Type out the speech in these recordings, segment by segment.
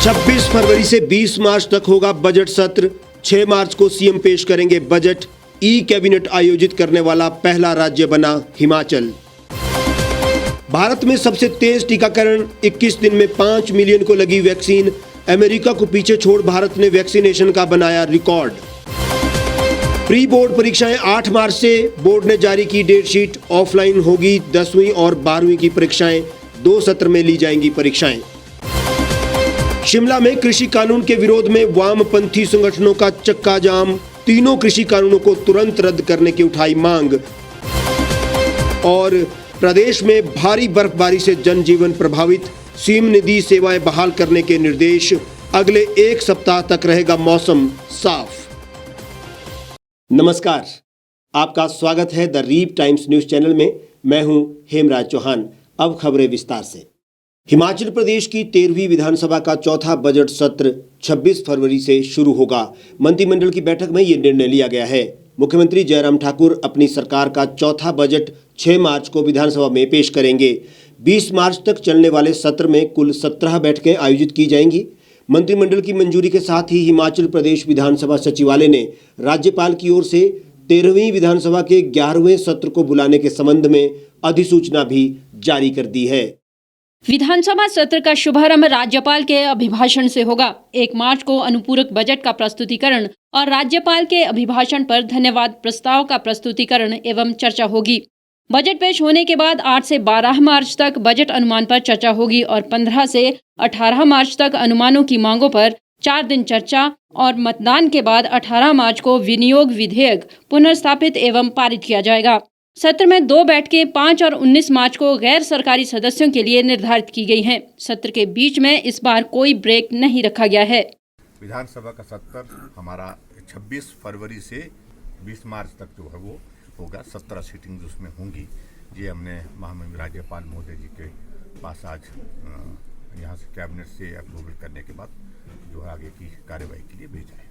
26 फरवरी से 20 मार्च तक होगा बजट सत्र। 6 मार्च को सीएम पेश करेंगे बजट। ई कैबिनेट आयोजित करने वाला पहला राज्य बना हिमाचल। भारत में सबसे तेज टीकाकरण, 21 दिन में 5 मिलियन को लगी वैक्सीन। अमेरिका को पीछे छोड़ भारत ने वैक्सीनेशन का बनाया रिकॉर्ड। प्री बोर्ड परीक्षाएं 8 मार्च से, बोर्ड ने जारी की डेट शीट। ऑफलाइन होगी 10वीं और 12वीं की परीक्षाएं, 2 सत्र में ली जाएंगी परीक्षाएं। शिमला में कृषि कानून के विरोध में वामपंथी संगठनों का चक्का जाम। तीनों कृषि कानूनों को तुरंत रद्द करने की उठाई मांग। और प्रदेश में भारी बर्फबारी से जनजीवन प्रभावित, सीएम ने दी सेवाएं बहाल करने के निर्देश। अगले 1 सप्ताह तक रहेगा मौसम साफ। नमस्कार, आपका स्वागत है the Reap Times news channel में। मैं हूं हेमराज चौहान। अब खबरें विस्तार से। हिमाचल प्रदेश की 13वीं विधानसभा का चौथा बजट सत्र 26 फरवरी से शुरू होगा। मंत्रिमंडल की बैठक में ये निर्णय लिया गया है। मुख्यमंत्री जयराम ठाकुर अपनी सरकार का चौथा बजट 6 मार्च को विधानसभा में पेश करेंगे। 20 मार्च तक चलने वाले सत्र में कुल 17 बैठकें आयोजित की जाएंगी। मंत्रिमंडल की मंजूरी के साथ ही हिमाचल प्रदेश विधानसभा सचिवालय ने राज्यपाल की ओर से 13वीं विधानसभा के 11वें सत्र को बुलाने के संबंध में अधिसूचना भी जारी कर दी है। विधानसभा सत्र का शुभारंभ राज्यपाल के अभिभाषण से होगा। 1 मार्च को अनुपूरक बजट का प्रस्तुतिकरण और राज्यपाल के अभिभाषण पर धन्यवाद प्रस्ताव का प्रस्तुतिकरण एवं चर्चा होगी। बजट पेश होने के बाद 8 से 12 मार्च तक बजट अनुमान पर चर्चा होगी और 15 से 18 मार्च तक अनुमानों की मांगों पर 4 दिन चर्चा और मतदान के बाद 18 मार्च को विनियोग विधेयक पुनर्स्थापित एवं पारित किया जाएगा। सत्र में 2 बैठकें 5 और 19 मार्च को गैर सरकारी सदस्यों के लिए निर्धारित की गई हैं। सत्र के बीच में इस बार कोई ब्रेक नहीं रखा गया है। विधानसभा का सत्र हमारा 26 फरवरी से 20 मार्च तक जो है वो होगा। 17 सीटिंग उसमें होंगी। ये हमने महामहिम राज्यपाल महोदय जी के पास आज यहाँ से कैबिनेट से अप्रूवल करने के बाद जो है आगे की कार्यवाही के लिए भेजा है।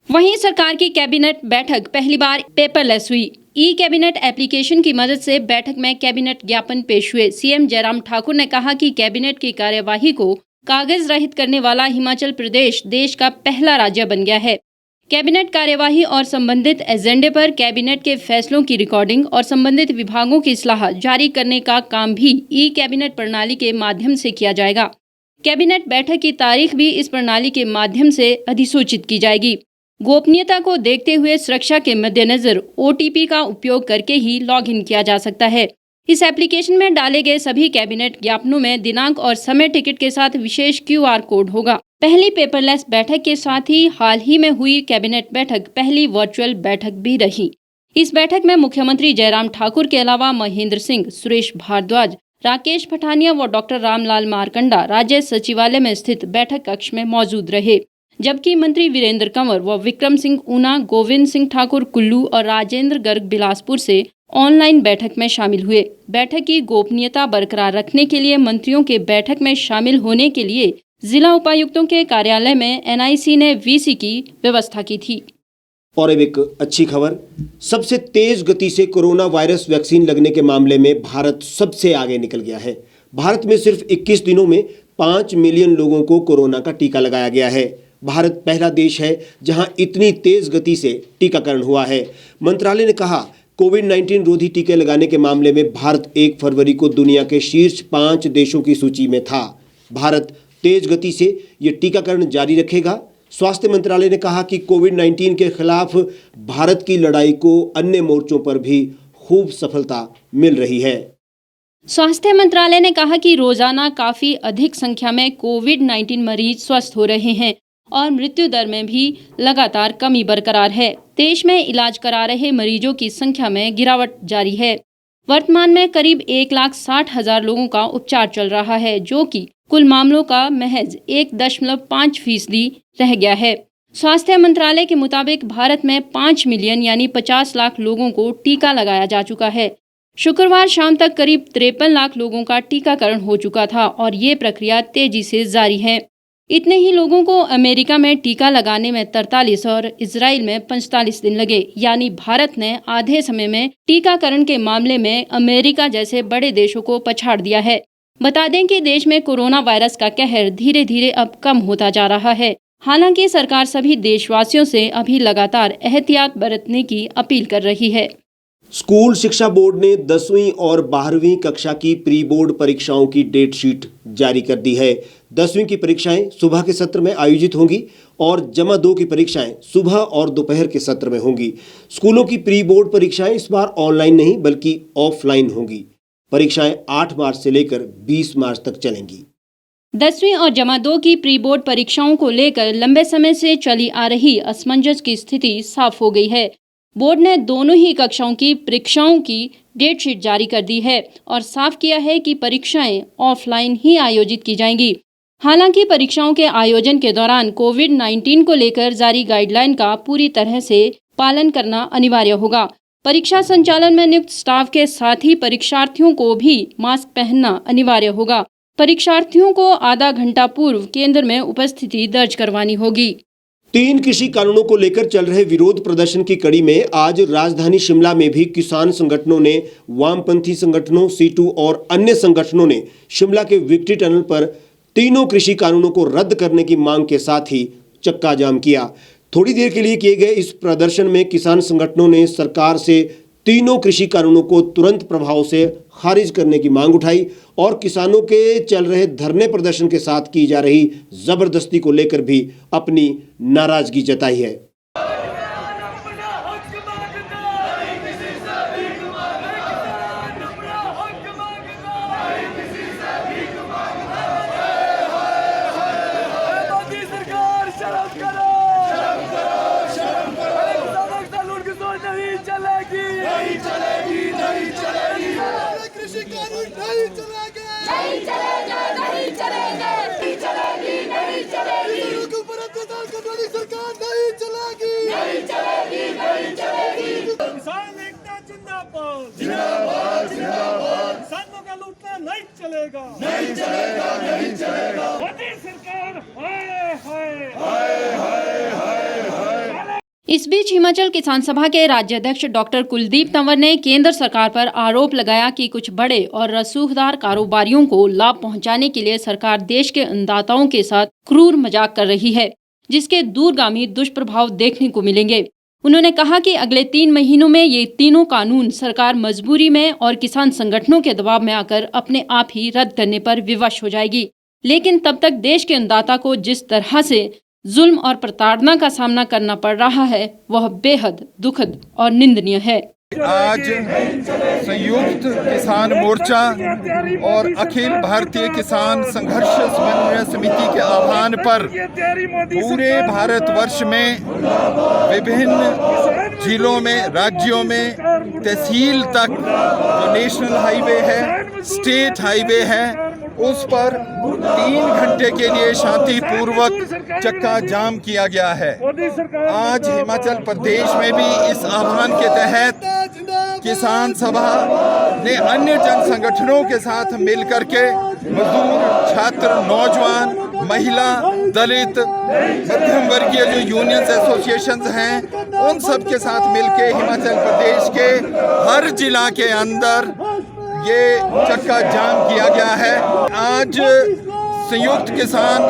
वहीं सरकार की कैबिनेट बैठक पहली बार पेपरलेस हुई। ई कैबिनेट एप्लीकेशन की मदद से बैठक में कैबिनेट ज्ञापन पेश हुए। सीएम जयराम ठाकुर ने कहा कि कैबिनेट की कार्यवाही को कागज रहित करने वाला हिमाचल प्रदेश देश का पहला राज्य बन गया है। कैबिनेट कार्यवाही और संबंधित एजेंडे पर कैबिनेट के फैसलों की रिकॉर्डिंग और संबंधित विभागों की सलाह जारी करने का काम भी ई कैबिनेट प्रणाली के माध्यम से किया जाएगा। कैबिनेट बैठक की तारीख भी इस प्रणाली के माध्यम से अधिसूचित की जाएगी। गोपनीयता को देखते हुए सुरक्षा के मद्देनजर OTP का उपयोग करके ही लॉगिन किया जा सकता है। इस एप्लीकेशन में डाले गए सभी कैबिनेट ज्ञापनों में दिनांक और समय टिकट के साथ विशेष QR कोड होगा। पहली पेपरलेस बैठक के साथ ही हाल ही में हुई कैबिनेट बैठक पहली वर्चुअल बैठक भी रही। इस बैठक में मुख्यमंत्री जयराम ठाकुर के अलावा महेंद्र सिंह, सुरेश भारद्वाज, राकेश पठानिया व डॉक्टर रामलाल मारकंडा राज्य सचिवालय में स्थित बैठक कक्ष में मौजूद रहे। जबकि मंत्री वीरेंद्र कंवर व विक्रम सिंह ऊना, गोविंद सिंह ठाकुर कुल्लू और राजेंद्र गर्ग बिलासपुर से ऑनलाइन बैठक में शामिल हुए। बैठक की गोपनीयता बरकरार रखने के लिए मंत्रियों के बैठक में शामिल होने के लिए जिला उपायुक्तों के कार्यालय में NIC ने VC की व्यवस्था की थी। और अब एक अच्छी खबर, सबसे तेज गति से कोरोना वायरस वैक्सीन लगने के मामले में भारत सबसे आगे निकल गया है। भारत में सिर्फ 21 दिनों में 5 मिलियन लोगों को कोरोना का टीका लगाया गया है। भारत पहला देश है जहां इतनी तेज गति से टीकाकरण हुआ है। मंत्रालय ने कहा, कोविड-19 रोधी टीके लगाने के मामले में भारत 1 फरवरी को दुनिया के शीर्ष 5 देशों की सूची में था। भारत तेज गति से ये टीकाकरण जारी रखेगा। स्वास्थ्य मंत्रालय ने कहा कि कोविड-19 के खिलाफ भारत की लड़ाई को अन्य मोर्चों पर भी खूब सफलता मिल रही है। स्वास्थ्य मंत्रालय ने कहा कि रोजाना काफी अधिक संख्या में कोविड-19 मरीज स्वस्थ हो रहे हैं और मृत्यु दर में भी लगातार कमी बरकरार है। देश में इलाज करा रहे मरीजों की संख्या में गिरावट जारी है। वर्तमान में करीब 1,60,000 लोगों का उपचार चल रहा है, जो कि कुल मामलों का महज 1.5% रह गया है। स्वास्थ्य मंत्रालय के मुताबिक भारत में 5 मिलियन यानी 50 लाख लोगों को टीका लगाया जा चुका है। शुक्रवार शाम तक करीब 53 लाख लोगों का टीकाकरण हो चुका था और ये प्रक्रिया तेजी से जारी है। इतने ही लोगों को अमेरिका में टीका लगाने में 43 और इजराइल में 45 दिन लगे। यानी भारत ने आधे समय में टीकाकरण के मामले में अमेरिका जैसे बड़े देशों को पछाड़ दिया है। बता दें कि देश में कोरोना वायरस का कहर धीरे धीरे अब कम होता जा रहा है। हालांकि सरकार सभी देशवासियों से अभी लगातार एहतियात बरतने की अपील कर रही है। स्कूल शिक्षा बोर्ड ने 10वीं और 12वीं कक्षा की प्री बोर्ड परीक्षाओं की डेट शीट जारी कर दी है। 10वीं की परीक्षाएं सुबह के सत्र में आयोजित होंगी और जमा 2 की परीक्षाएं सुबह और दोपहर के सत्र में होंगी। स्कूलों की प्री बोर्ड परीक्षाएं इस बार ऑनलाइन नहीं बल्कि ऑफलाइन होंगी। परीक्षाएं 8 मार्च से लेकर 20 मार्च तक चलेंगी। 10वीं और जमा 2 की प्री बोर्ड परीक्षाओं को लेकर लंबे समय से चली आ रही असमंजस की स्थिति साफ हो गई है। बोर्ड ने दोनों ही कक्षाओं की परीक्षाओं की डेट शीट जारी कर दी है और साफ किया है कि परीक्षाएं ऑफलाइन ही आयोजित की जाएंगी। हालांकि परीक्षाओं के आयोजन के दौरान कोविड-19 को लेकर जारी गाइडलाइन का पूरी तरह से पालन करना अनिवार्य होगा। परीक्षा संचालन में नियुक्त स्टाफ के साथ ही परीक्षार्थियों को भी मास्क पहनना अनिवार्य होगा। परीक्षार्थियों को आधा घंटा पूर्व केंद्र में उपस्थिति दर्ज करवानी होगी। 3 कृषि कानूनों को लेकर चल रहे विरोध प्रदर्शन की कड़ी में आज राजधानी शिमला में भी किसान संगठनों ने, वामपंथी संगठनों, सीटू और अन्य संगठनों ने शिमला के विक्ट्री टनल पर तीनों कृषि कानूनों को रद्द करने की मांग के साथ ही चक्का जाम किया। थोड़ी देर के लिए किए गए इस प्रदर्शन में किसान संगठनों ने सरकार से तीनों कृषि कानूनों को तुरंत प्रभाव से खारिज करने की मांग उठाई और किसानों के चल रहे धरने प्रदर्शन के साथ की जा रही जबरदस्ती को लेकर भी अपनी नाराजगी जताई है। किसान एकता जिंदाबाद जिंदाबाद जिंदाबाद। किसानों का लूटना नहीं चलेगा नहीं चलेगा नहीं चलेगा। मोदी सरकार हाय हाय हाय हाय हाय। इस बीच हिमाचल किसान सभा के राज्याध्यक्ष डॉक्टर कुलदीप तंवर ने केंद्र सरकार पर आरोप लगाया कि कुछ बड़े और रसूखदार कारोबारियों को लाभ पहुंचाने के लिए सरकार देश के अन्नदाताओं के साथ क्रूर मजाक कर रही है, जिसके दूरगामी दुष्प्रभाव देखने को मिलेंगे। उन्होंने कहा कि अगले 3 महीनों में ये तीनों कानून सरकार मजबूरी में और किसान संगठनों के दबाव में आकर अपने आप ही रद्द करने पर विवश हो जाएगी। लेकिन तब तक देश के अन्नदाता को जिस तरह से जुल्म और प्रताड़ना का सामना करना पड़ रहा है वह बेहद दुखद और निंदनीय है। आज संयुक्त किसान मोर्चा और अखिल भारतीय किसान संघर्ष समन्वय समिति के आह्वान पर पूरे भारतवर्ष में विभिन्न जिलों में, राज्यों में, तहसील तक जो नेशनल हाईवे है, स्टेट हाईवे है, उस पर 3 घंटे के लिए शांतिपूर्वक चक्का जाम किया गया है। आज हिमाचल प्रदेश में भी इस आह्वान के तहत किसान सभा ने अन्य जन संगठनों के साथ मिलकर के मजदूर, छात्र, नौजवान, महिला, दलित, मध्यम वर्गीय जो यूनियंस एसोसिएशंस हैं, उन सब के साथ मिलके हिमाचल प्रदेश के हर जिला के अंदर ये चक्का जाम किया गया है। आज संयुक्त किसान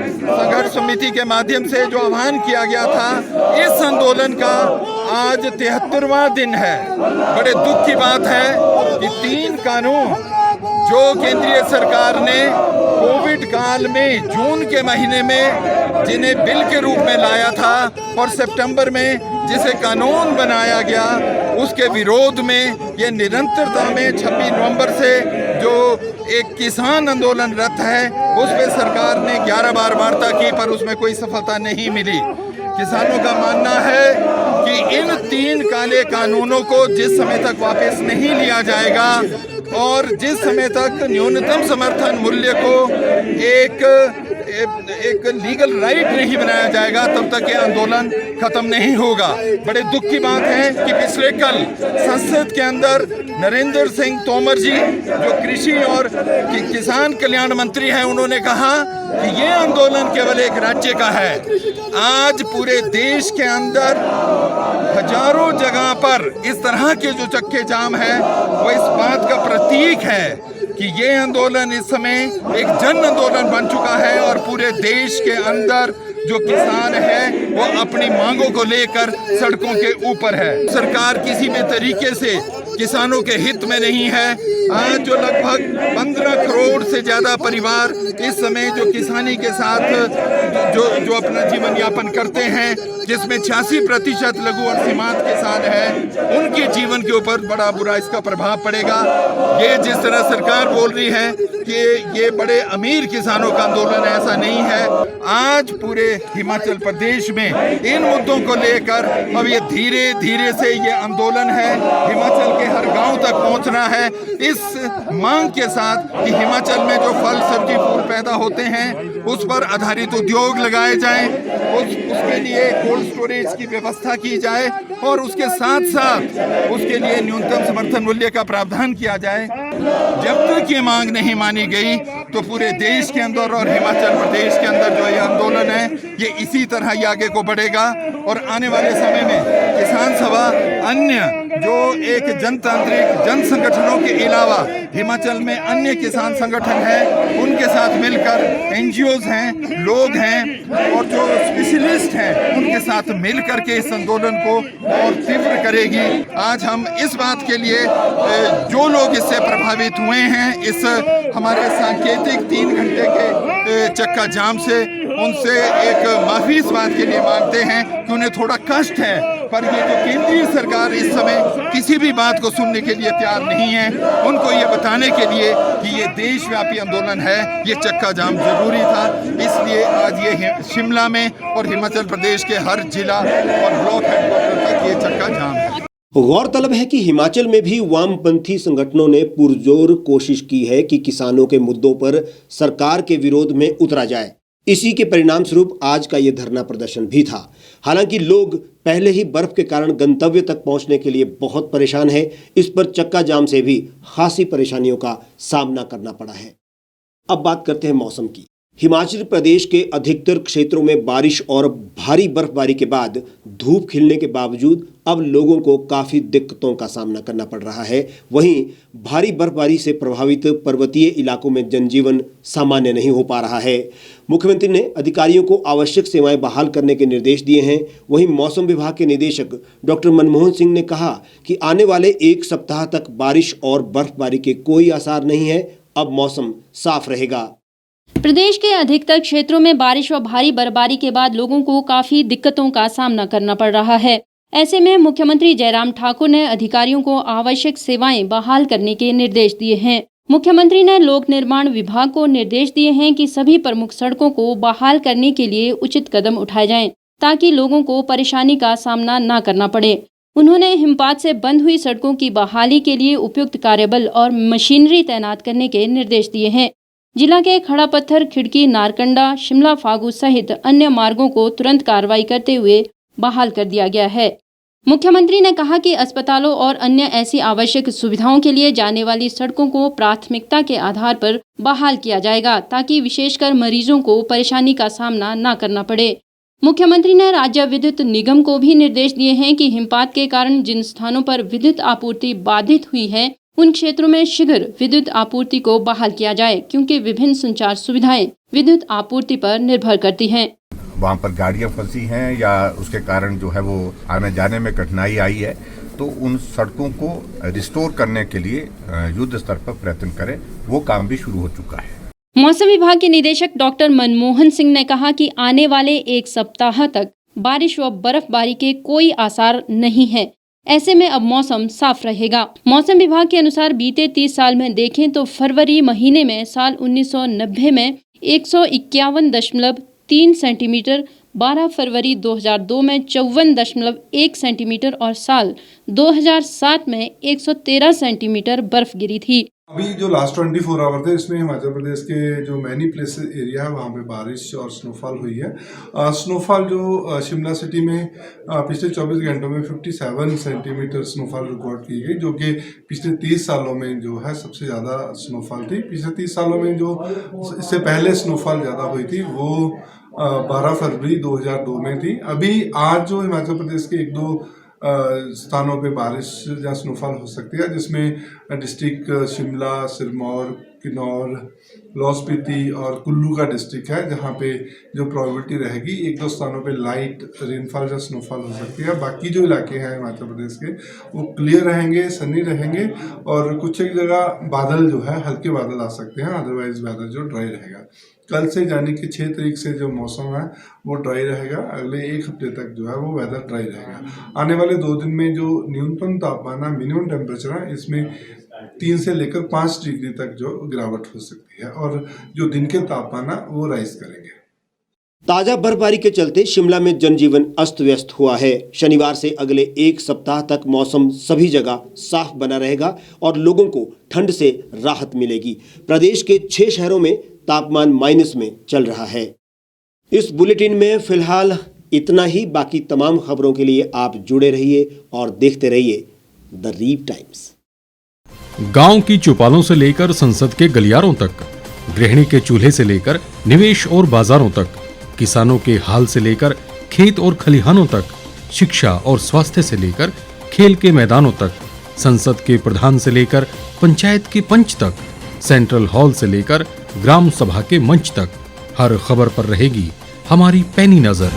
संघर्ष समिति के माध्यम से जो आह्वान किया गया था, इस आंदोलन का आज 73वां दिन है। बड़े दुख की बात है कि 3 कानून जो केंद्रीय सरकार ने कोविड काल में जून के महीने में जिन्हें बिल के रूप में लाया था और सितंबर में जिसे कानून बनाया गया, उसके विरोध में ये निरंतरता में 26 नवंबर से जो एक किसान आंदोलन रत है, उस पे सरकार ने 11 बार वार्ता की पर उसमें कोई सफलता नहीं मिली। किसानों का मानना है कि इन 3 काले कानूनों को जिस समय तक वापस नहीं लिया जाएगा और जिस समय तक न्यूनतम समर्थन मूल्य को एक लीगल राइट नहीं बनाया जाएगा, तब तक ये आंदोलन खत्म नहीं होगा। बड़े दुख की बात है कि पिछले कल संसद के अंदर नरेंद्र सिंह तोमर जी, जो कृषि और किसान कल्याण मंत्री हैं, उन्होंने कहा कि ये आंदोलन केवल एक राज्य का है। आज पूरे देश के अंदर हजारों जगह पर इस तरह के जो चक्के जाम है, वो इस बात का प्रतीक है कि ये आंदोलन इस समय एक जन आंदोलन बन चुका है और पूरे देश के अंदर जो किसान है वो अपनी मांगों को लेकर सड़कों के ऊपर है। सरकार किसी भी तरीके से किसानों के हित में नहीं है। आज जो लगभग 15 करोड़ से ज़्यादा परिवार इस समय जो किसानी के साथ जो अपना जीवन यापन करते हैं, जिसमें 86% लघु और सीमांत किसान हैं, उनके जीवन के ऊपर बड़ा बुरा इसका प्रभाव पड़ेगा। ये जिस तरह सरकार बोल रही है कि ये बड़े अमीर किसानों का आंदोलन है, ऐसा नहीं है। आज पूरे हिमाचल प्रदेश में इन मुद्दों को लेकर अब ये धीरे धीरे से ये आंदोलन है, हिमाचल के हर गांव तक पहुंचना है, इस मांग के साथ कि हिमाचल में जो फल सब्जी फूल पैदा होते हैं उस पर आधारित उद्योग लगाए जाएं, उसके लिए कोल्ड स्टोरेज की व्यवस्था की जाए और उसके साथ साथ उसके लिए न्यूनतम समर्थन मूल्य का प्रावधान किया जाए। जब तक ये मांग नहीं मानी गई तो पूरे देश के अंदर और हिमाचल प्रदेश के अंदर जो ये आंदोलन है ये इसी तरह ही आगे को बढ़ेगा और आने वाले समय में किसान सभा अन्य जो एक जनतांत्रिक जन संगठनों के अलावा हिमाचल में अन्य किसान संगठन हैं, उनके साथ मिलकर एनजीओज हैं, लोग हैं और जो स्पेशलिस्ट हैं, उनके साथ मिलकर के इस आंदोलन को और तीव्र करेगी। आज हम इस बात के लिए जो लोग इससे प्रभावित हुए हैं, इस हमारे सांकेतिक 3 घंटे के चक्का जाम से, उनसे एक माफी इस बात के लिए मांगते हैं कि उन्हें थोड़ा कष्ट है, पर ये जो केंद्रीय सरकार इस समय किसी भी बात को सुनने के लिए तैयार नहीं है, उनको ये बताने के लिए कि ये देशव्यापी आंदोलन है, ये चक्का जाम जरूरी था। इसलिए आज ये शिमला में और हिमाचल प्रदेश के हर जिला और ब्लॉक हेडक्वार्टर तक ये चक्का जाम है। गौरतलब है कि हिमाचल में भी वामपंथी संगठनों ने पुरजोर कोशिश की है कि किसानों के मुद्दों पर सरकार के विरोध में उतरा जाए। इसी के परिणाम स्वरूप आज का ये धरना प्रदर्शन भी था। हालांकि लोग पहले ही बर्फ के कारण गंतव्य तक पहुंचने के लिए बहुत परेशान है। इस पर चक्का जाम से भी खासी परेशानियों का सामना करना पड़ा है। अब बात करते हैं मौसम की। हिमाचल प्रदेश के अधिकतर क्षेत्रों में बारिश और भारी बर्फबारी के बाद धूप खिलने के बावजूद अब लोगों को काफ़ी दिक्कतों का सामना करना पड़ रहा है। वहीं भारी बर्फबारी से प्रभावित पर्वतीय इलाकों में जनजीवन सामान्य नहीं हो पा रहा है। मुख्यमंत्री ने अधिकारियों को आवश्यक सेवाएं बहाल करने के निर्देश दिए हैं। वहीं मौसम विभाग के निदेशक डॉक्टर मनमोहन सिंह ने कहा कि आने वाले 1 सप्ताह तक बारिश और बर्फबारी के कोई आसार नहीं है। अब मौसम साफ रहेगा। प्रदेश के अधिकतर क्षेत्रों में बारिश व भारी बर्फबारी के बाद लोगों को काफी दिक्कतों का सामना करना पड़ रहा है। ऐसे में मुख्यमंत्री जयराम ठाकुर ने अधिकारियों को आवश्यक सेवाएं बहाल करने के निर्देश दिए हैं। मुख्यमंत्री ने लोक निर्माण विभाग को निर्देश दिए हैं कि सभी प्रमुख सड़कों को बहाल करने के लिए उचित कदम उठाए जाएं, ताकि लोगों को परेशानी का सामना न करना पड़े। उन्होंने हिमपात से बंद हुई सड़कों की बहाली के लिए उपयुक्त कार्यबल और मशीनरी तैनात करने के निर्देश दिए हैं। जिला के खड़ा पत्थर, खिड़की, नारकंडा, शिमला फागू सहित अन्य मार्गों को तुरंत कार्रवाई करते हुए बहाल कर दिया गया है। मुख्यमंत्री ने कहा कि अस्पतालों और अन्य ऐसी आवश्यक सुविधाओं के लिए जाने वाली सड़कों को प्राथमिकता के आधार पर बहाल किया जाएगा, ताकि विशेषकर मरीजों को परेशानी का सामना न करना पड़े। मुख्यमंत्री ने राज्य विद्युत निगम को भी निर्देश दिए हैं कि हिमपात के कारण जिन स्थानों पर विद्युत आपूर्ति बाधित हुई है, उन क्षेत्रों में शीघ्र विद्युत आपूर्ति को बहाल किया जाए, क्योंकि विभिन्न संचार सुविधाएं विद्युत आपूर्ति पर निर्भर करती हैं। वहाँ पर गाड़ियाँ फंसी हैं या उसके कारण जो है वो आने जाने में कठिनाई आई है, तो उन सड़कों को रिस्टोर करने के लिए युद्ध स्तर पर प्रयत्न करें। वो काम भी शुरू हो चुका है। मौसम विभाग के निदेशक डॉक्टर मनमोहन सिंह ने कहा कि आने वाले 1 सप्ताह तक बारिश व बर्फबारी के कोई आसार नहीं है। ऐसे में अब मौसम साफ रहेगा। मौसम विभाग के अनुसार बीते 30 साल में देखें तो फरवरी महीने में साल 1990 में 151.3 सेंटीमीटर, 12 फरवरी 2002 में 54.1 सेंटीमीटर और साल 2007 में 113 सेंटीमीटर बर्फ गिरी थी। अभी जो लास्ट 24 आवर थे, इसमें हिमाचल प्रदेश के जो मैनी प्लेसेस एरिया है वहाँ पे बारिश और स्नोफॉल हुई है। स्नोफॉल जो शिमला सिटी में पिछले 24 घंटों में 57 सेंटीमीटर स्नोफॉल रिकॉर्ड की गई, जो कि पिछले 30 सालों में जो है सबसे ज़्यादा स्नोफॉल थी। पिछले 30 सालों में जो इससे पहले स्नोफॉल ज़्यादा हुई थी वो 12 फरवरी 2002 में थी। अभी आज जो हिमाचल प्रदेश के 1-2 स्थानों पे बारिश या स्नोफॉल हो सकती है, जिसमें डिस्ट्रिक्ट शिमला, सिरमौर, किन्नौर, लाहौल स्पीति और कुल्लू का डिस्ट्रिक्ट है, जहाँ पे जो प्रोबेबिलिटी रहेगी 1-2 स्थानों पे लाइट रेनफॉल या स्नोफॉल हो सकती है। बाकी जो इलाके हैं हिमाचल प्रदेश के वो क्लियर रहेंगे, सनी रहेंगे और कुछ एक जगह बादल जो है हल्के बादल आ सकते हैं, अदरवाइज वेदर जो ड्राई रहेगा। कल से यानी कि 6 तारीख से जो मौसम है वो ड्राई रहेगा, अगले 1 हफ्ते तक जो है वो वेदर ड्राई रहेगा। आने वाले 2 दिन में जो न्यूनतम तापमान है, मिनिमम टेम्परेचर है, इसमें 3 से लेकर 5 डिग्री तक जो गिरावट हो सकती है और जो दिन के तापमान है वो राइज करेंगे। ताजा बर्फबारी के चलते शिमला में जनजीवन अस्त व्यस्त हुआ है। शनिवार से अगले 1 सप्ताह तक मौसम सभी जगह साफ बना रहेगा और लोगों को ठंड से राहत मिलेगी। प्रदेश के 6 शहरों में तापमान माइनस में चल रहा है। इस बुलेटिन में फिलहाल इतना ही। बाकी तमाम खबरों के लिए आप जुड़े रहिए और देखते रहिए द रीव टाइम्स। गांव की चौपालों से लेकर संसद के गलियारों तक, गृहिणी के चूल्हे से लेकर निवेश और बाजारों तक, किसानों के हाल से लेकर खेत और खलिहानों तक, शिक्षा और स्वास्थ्य से लेकर खेल के मैदानों तक, संसद के प्रधान से लेकर पंचायत के पंच तक, सेंट्रल हॉल से लेकर ग्राम सभा के मंच तक, हर खबर पर रहेगी हमारी पैनी नजर।